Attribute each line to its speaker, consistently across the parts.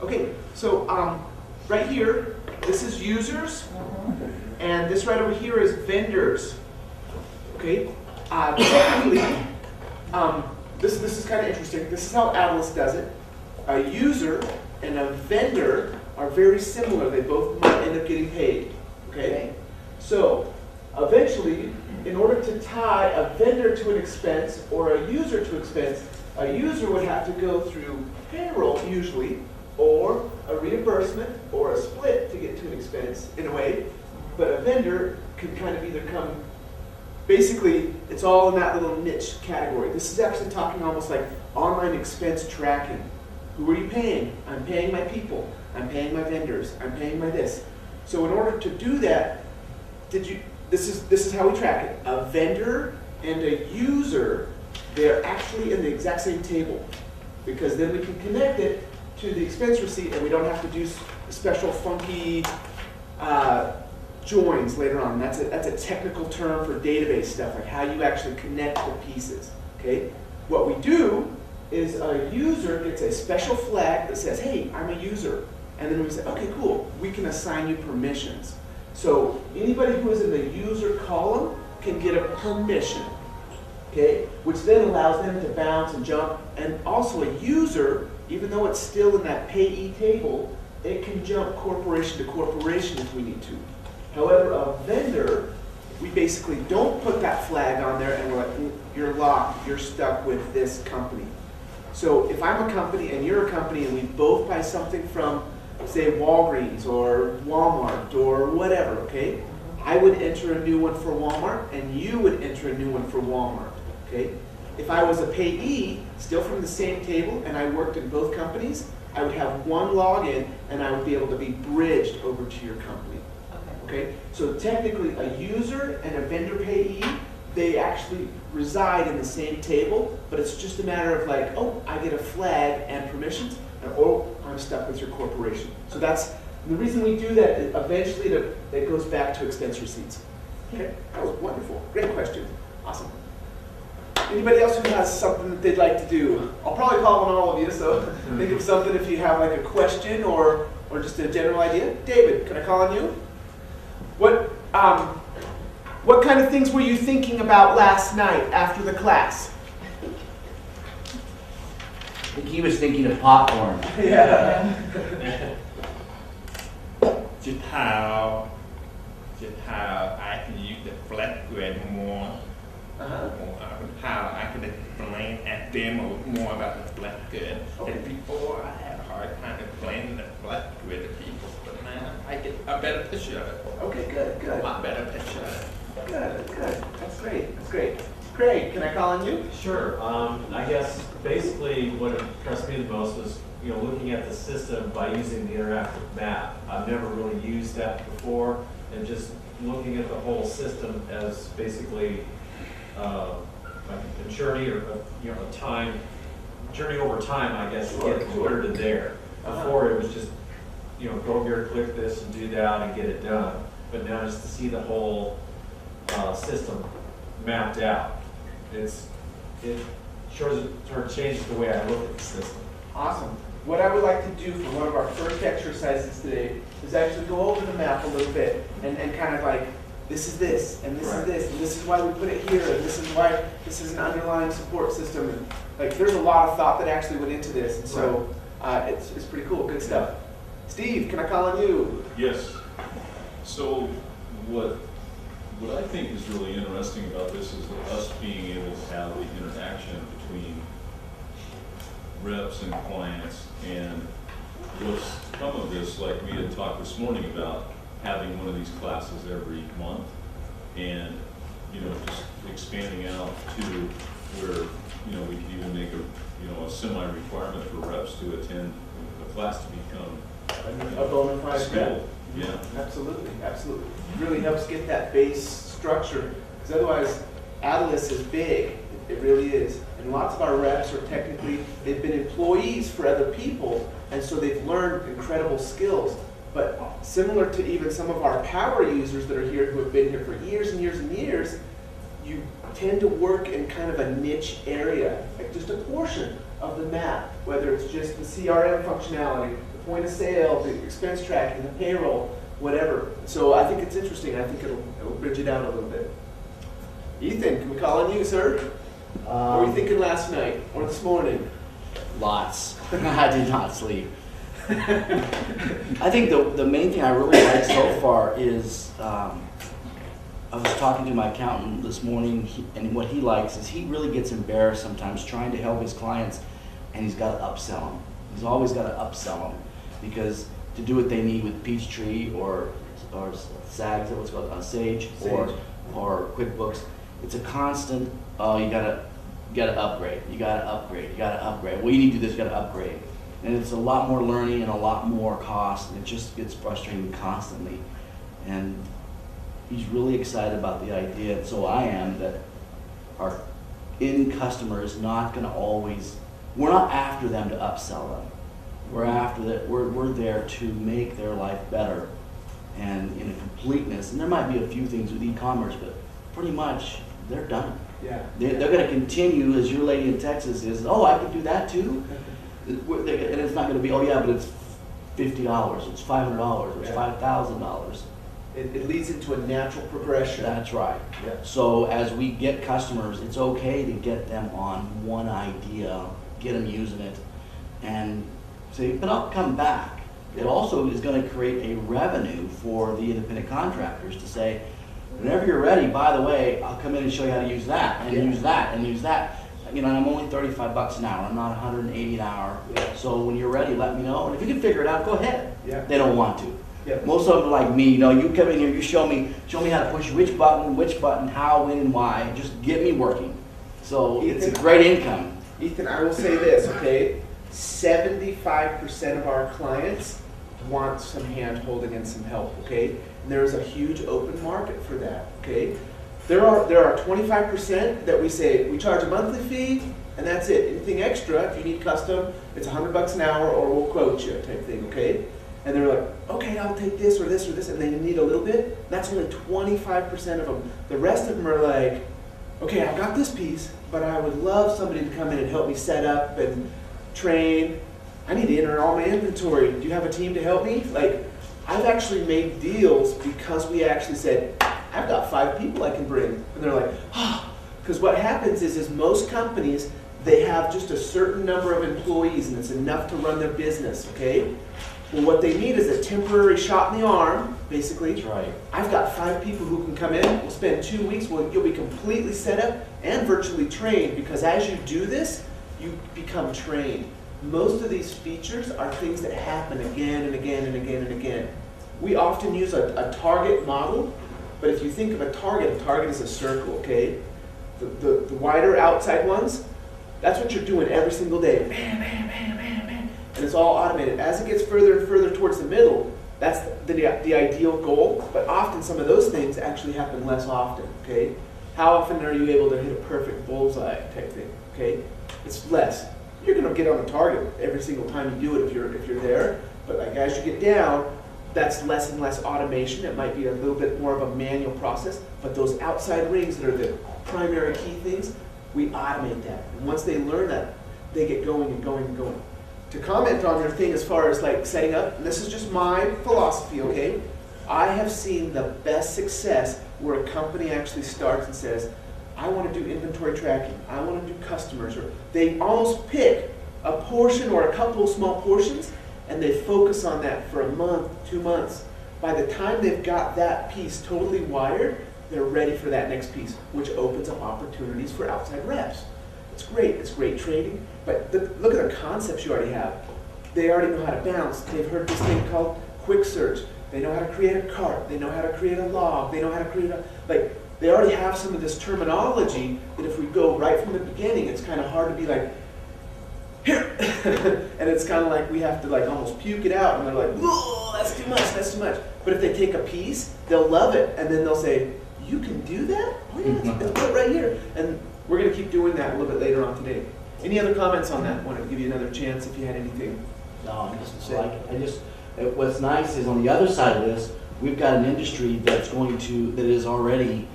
Speaker 1: Okay, so right here, this is users, and this right over here is vendors. Okay, technically, this is kind of interesting. This is how Adilas does it. A user and a vendor are very similar. They both might end up getting paid. Okay, so eventually, in order to tie a vendor to an expense or a user to expense, a user would have to go through payroll usually, or a reimbursement, or a split to get to an expense in a way. But a vendor could kind of either come, basically, it's all in that little niche category. This is actually talking almost like online expense tracking. Who are you paying? I'm paying my people. I'm paying my vendors. I'm paying my this. So in order to do that, this is how we track it. A vendor and a user, they're actually in the exact same table, because then we can connect it to the expense receipt and we don't have to do special funky joins later on. That's a technical term for database stuff, like how you actually connect the pieces. Okay? What we do is a user gets a special flag that says, hey, I'm a user. And then we say, okay, cool, we can assign you permissions. So anybody who is in the user column can get a permission, okay, which then allows them to bounce and jump. And also a user, even though it's still in that payee table, it can jump corporation to corporation if we need to. However, a vendor, we basically don't put that flag on there and we're like, you're locked, you're stuck with this company. So if I'm a company and you're a company and we both buy something from, say, Walgreens or Walmart or whatever, okay? I would enter a new one for Walmart and you would enter a new one for Walmart, okay? If I was a payee, still from the same table, and I worked in both companies, I would have one login and I would be able to be bridged over to your company, okay? So technically a user and a vendor payee, they actually reside in the same table, but it's just a matter of like, oh, I get a flag and permissions, or I'm stuck with your corporation. So that's the reason we do that. Eventually, it goes back to expense receipts. Okay, that was wonderful. Great question. Awesome. Anybody else who has something that they'd like to do? I'll probably call on all of you, so think of something if you have like a question or just a general idea. David, can I call on you? What kind of things were you thinking about last night after the class?
Speaker 2: I think he was thinking of popcorn.
Speaker 1: Yeah.
Speaker 3: just how I can use the flat grid more. How I can explain and demo more about the flat grid.
Speaker 1: Okay.
Speaker 3: And before I had a hard time explaining the flat grid to people, but now I get a better picture of it.
Speaker 1: Okay, good.
Speaker 3: A lot better picture of it.
Speaker 1: Good. That's great. Craig, can I call on you?
Speaker 4: Sure. I guess basically what impressed me the most was, looking at the system by using the interactive map. I've never really used that before, and just looking at the whole system as basically like a journey or a time journey over time, I guess, to get clear to there. Before it was just go here, click this, and do that, and get it done. But now just to see the whole system mapped out. It sort of changes the way I look at the system.
Speaker 1: Awesome. What I would like to do for one of our first exercises today is actually go over the map a little bit and kind of like, this is this, and this is this, and this is why we put it here, and this is why this is an underlying support system. And like, there's a lot of thought that actually went into this, and so it's pretty cool. Good stuff. Steve, can I call on you?
Speaker 5: Yes. So what I think is really interesting about this is us being able to have the interaction between reps and clients, and what's come of this, like we had talked this morning about having one of these classes every month, and just expanding out to where we could even make a semi-requirement for reps to attend a class to become
Speaker 1: A bona fide
Speaker 5: skilled. Yeah.
Speaker 1: Absolutely. Really helps get that base structure, because otherwise, Adilas is big. It really is. And lots of our reps are technically, they've been employees for other people, and so they've learned incredible skills. But similar to even some of our power users that are here who have been here for years and years and years, you tend to work in kind of a niche area, like just a portion of the map, whether it's just the CRM functionality, the point of sale, the expense tracking, the payroll, whatever. So I think it's interesting. I think it'll bridge it out a little bit. Ethan, can we call on you, sir? What were you thinking last night or this morning?
Speaker 2: Lots. I did not sleep. I think the main thing I really like so far is, I was talking to my accountant this morning, and what he likes is he really gets embarrassed sometimes trying to help his clients, and he's got to upsell them. He's always got to upsell them, because to do what they need with Peachtree or SAG, what's called Sage. Or QuickBooks, it's a constant. Oh, you gotta upgrade. You gotta upgrade. You gotta upgrade. Well, you need to do this. You gotta upgrade, and it's a lot more learning and a lot more cost, and it just gets frustrating constantly. And he's really excited about the idea, and so I am, that our end customer is not going to always. We're not after them to upsell them. We're after that. We're there to make their life better, and in a completeness. And there might be a few things with e-commerce, but pretty much they're done.
Speaker 1: Yeah.
Speaker 2: They're going to continue, as your lady in Texas is. Oh, I can do that too. And it's not going to be. Oh yeah, but it's $50. It's $500. It's $5,000.
Speaker 1: It leads into a natural progression.
Speaker 2: That's right.
Speaker 1: Yeah.
Speaker 2: So as we get customers, it's okay to get them on one idea, get them using it, and say, but I'll come back. It also is going to create a revenue for the independent contractors to say, whenever you're ready, by the way, I'll come in and show you how to use that, and use that, and use that. You know, I'm only $35 an hour. I'm not $180 an hour.
Speaker 1: Yeah.
Speaker 2: So when you're ready, let me know. And if you can figure it out, go ahead.
Speaker 1: Yeah.
Speaker 2: They don't want to.
Speaker 1: Yeah.
Speaker 2: Most of them are like me, you know, you come in here, you show me how to push which button, how, when, and why. Just get me working. So it's a great income.
Speaker 1: Ethan, I will say this, okay? 75% of our clients want some hand holding and some help, okay? And there's a huge open market for that, okay? There are 25% that we say we charge a monthly fee and that's it. Anything extra, if you need custom, it's $100 an hour or we'll quote you type thing, okay? And they're like, okay, I'll take this or this or this, and they need a little bit. That's only 25% of them. The rest of them are like, okay, I got this piece, but I would love somebody to come in and help me set up and train. I need to enter all my inventory. Do you have a team to help me? Like, I've actually made deals because we actually said, I've got 5 people I can bring. And they're like, oh, because what happens is most companies, they have just a certain number of employees and it's enough to run their business, okay? Well, what they need is a temporary shot in the arm, basically.
Speaker 2: That's right.
Speaker 1: I've got 5 people who can come in. We'll spend 2 weeks. You'll be completely set up and virtually trained, because as you do this, you become trained. Most of these features are things that happen again and again and again and again. We often use a target model, but if you think of a target is a circle, okay? The wider outside ones, that's what you're doing every single day. Bam, bam, bam, bam, bam. And it's all automated. As it gets further and further towards the middle, that's the ideal goal, but often some of those things actually happen less often, okay? How often are you able to hit a perfect bullseye type thing, okay? It's less. You're gonna get on the target every single time you do it if you're there, but like as you get down, that's less and less automation. It might be a little bit more of a manual process, but those outside rings that are the primary key things, we automate that. And once they learn that, they get going and going and going. To comment on your thing as far as like setting up, and this is just my philosophy, okay? I have seen the best success where a company actually starts and says, I want to do inventory tracking, I want to do customers, or they almost pick a portion or a couple of small portions and they focus on that for a month, 2 months. By the time they've got that piece totally wired, they're ready for that next piece, which opens up opportunities for outside reps. It's great trading, but look at the concepts you already have. They already know how to bounce. They've heard this thing called quick search. They know how to create a cart. They know how to create a log. They know how to create they already have some of this terminology that if we go right from the beginning, it's kind of hard to be like, here, and it's kind of like we have to like almost puke it out, and they're like, whoa, that's too much. But if they take a piece, they'll love it, and then they'll say, you can do that? Oh yeah, it's put right here. And we're going to keep doing that a little bit later on today. Any other comments on that? Wanted to give you another chance if you had anything.
Speaker 2: No, what's nice is on the other side of this, we've got an industry that is already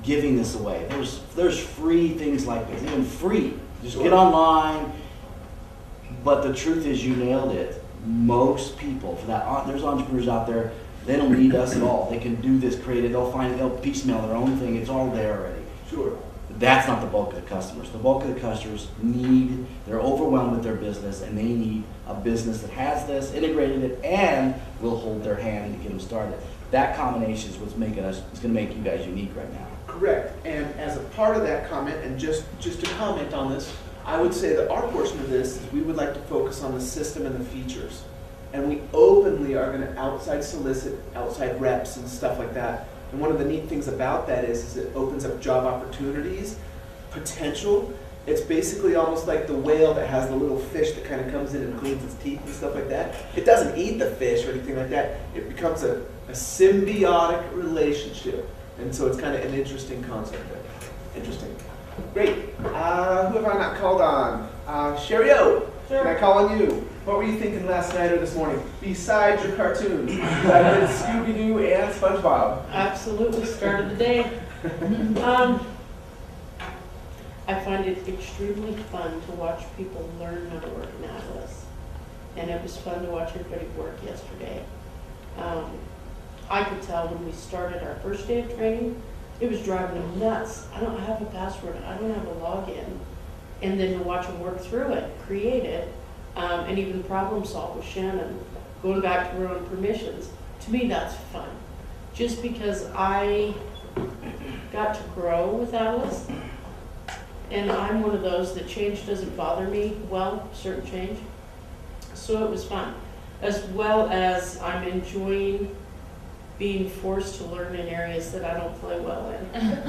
Speaker 2: giving this away. There's free things like this, even free. Just get online, But the truth is, you nailed it. Most people, for that, there's entrepreneurs out there, they don't need us at all. They can do this creative, they'll piecemeal their own thing, it's all there already.
Speaker 1: Sure.
Speaker 2: That's not the bulk of the customers. The bulk of the customers they're overwhelmed with their business, and they need a business that has this, integrated it, and will hold their hand and get them started. That combination is what's making us, it's gonna make you guys unique right now.
Speaker 1: Correct. And as a part of that comment, and just to comment on this, I would say that our portion of this is we would like to focus on the system and the features. And we openly are going to solicit outside reps and stuff like that. And one of the neat things about that is it opens up job opportunities, potential. It's basically almost like the whale that has the little fish that kind of comes in and cleans its teeth and stuff like that. It doesn't eat the fish or anything like that. It becomes a symbiotic relationship. And so it's kind of an interesting concept there. Interesting. Great. Who have I not called on? Sherry O, can I call on you? What were you thinking last night or this morning, besides your cartoons? I did Scooby-Doo and SpongeBob.
Speaker 6: Absolutely, started the day. I find it extremely fun to watch people learn how to work in Atlas. And it was fun to watch everybody work yesterday. I could tell when we started our first day of training, it was driving them nuts. I don't have a password, I don't have a login. And then to watch them work through it, create it, and even problem solve with Shannon, going back to her own permissions. To me, that's fun. Just because I got to grow with Atlas, and I'm one of those that change doesn't bother me well, certain change. So it was fun. As well as I'm enjoying being forced to learn in areas that I don't play well in. And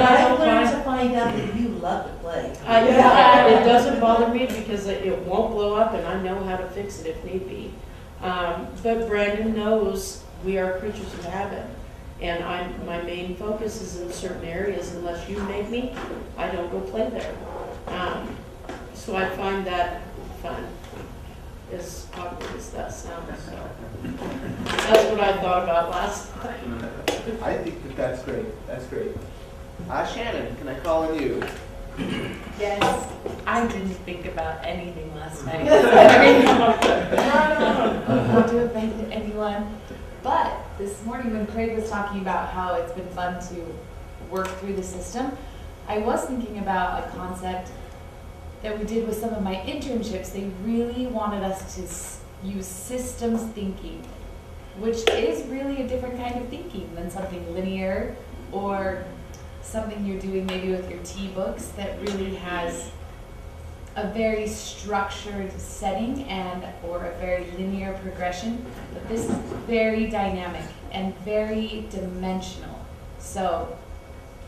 Speaker 7: I learned to find out that you love to play.
Speaker 6: Yeah, it doesn't bother me because it won't blow up and I know how to fix it if need be. But Brandon knows we are creatures of habit. And my main focus is in certain areas. Unless you make me, I don't go play there. So I find that fun, as awkward as that sounds. So that's what I thought about last night.
Speaker 1: I think that's great. That's great. Shannon, can I call on you?
Speaker 8: Yes, I didn't think about anything last night. Not to offend anyone. But this morning when Craig was talking about how it's been fun to work through the system, I was thinking about a concept that we did with some of my internships. They really wanted us to use systems thinking, which is really a different kind of thinking than something linear or something you're doing maybe with your T-books that really has a very structured setting and or a very linear progression. But this is very dynamic and very dimensional. So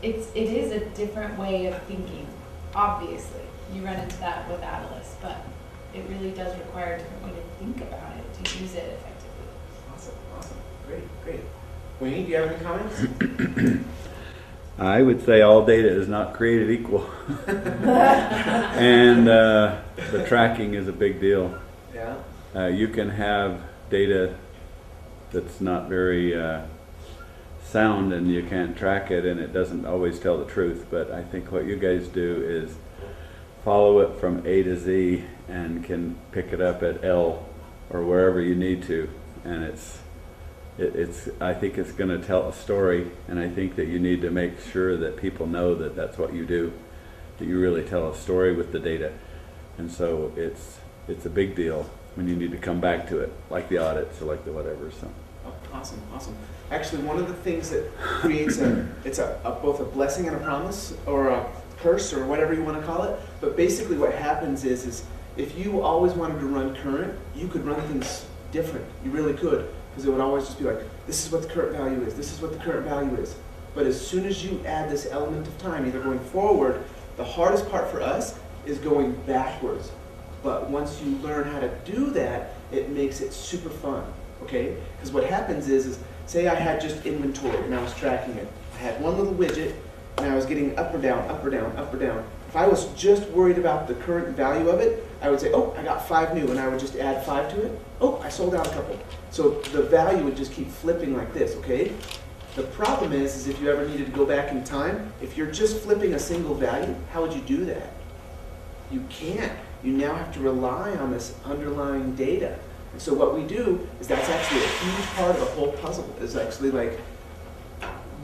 Speaker 8: it is a different way of thinking, obviously. You run into that with Adilas, but it really does require a different way to think about it, to use it effectively.
Speaker 1: Awesome. Great. Wayne, do you have any comments?
Speaker 9: I would say all data is not created equal. And the tracking is a big deal.
Speaker 1: Yeah.
Speaker 9: You can have data that's not very sound and you can't track it and it doesn't always tell the truth, but I think what you guys do is follow it from A to Z and can pick it up at L or wherever you need to, and I think it's going to tell a story, and I think that you need to make sure that people know that that's what you do, that you really tell a story with the data. And so it's a big deal when you need to come back to it, like the audits or like the whatever. So
Speaker 1: Awesome. Actually, one of the things that creates both a blessing and a promise, or a curse, or whatever you want to call it. But basically, what happens is if you always wanted to run current, you could run things different. You really could, because it would always just be like, this is what the current value is. This is what the current value is. But as soon as you add this element of time, either going forward, the hardest part for us is going backwards. But once you learn how to do that, it makes it super fun. Okay? Because what happens is say I had just inventory and I was tracking it. I had one little widget and I was getting up or down, up or down, up or down. If I was just worried about the current value of it, I would say, oh, I got 5 new, and I would just add 5 to it. Oh, I sold out a couple. So the value would just keep flipping like this, okay? The problem is if you ever needed to go back in time, if you're just flipping a single value, how would you do that? You can't. You now have to rely on this underlying data. And so what we do is that's actually a huge part of the whole puzzle, is actually like,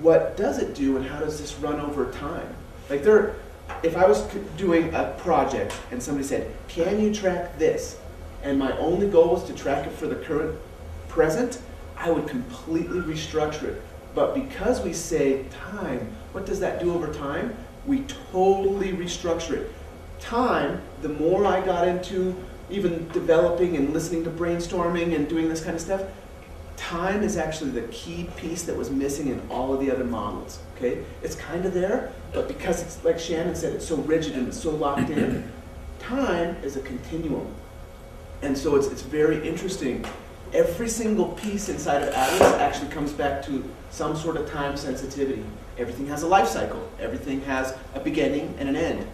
Speaker 1: what does it do and how does this run over time? Like if I was doing a project and somebody said, can you track this? And my only goal was to track it for the current present, I would completely restructure it. But because we say time, what does that do over time? We totally restructure it. Time, the more I got into even developing and listening to brainstorming and doing this kind of stuff, time is actually the key piece that was missing in all of the other models, okay? It's kind of there, but because it's, like Shannon said, it's so rigid and it's so locked in, time is a continuum. And so it's very interesting. Every single piece inside of Adilas actually comes back to some sort of time sensitivity. Everything has a life cycle. Everything has a beginning and an end.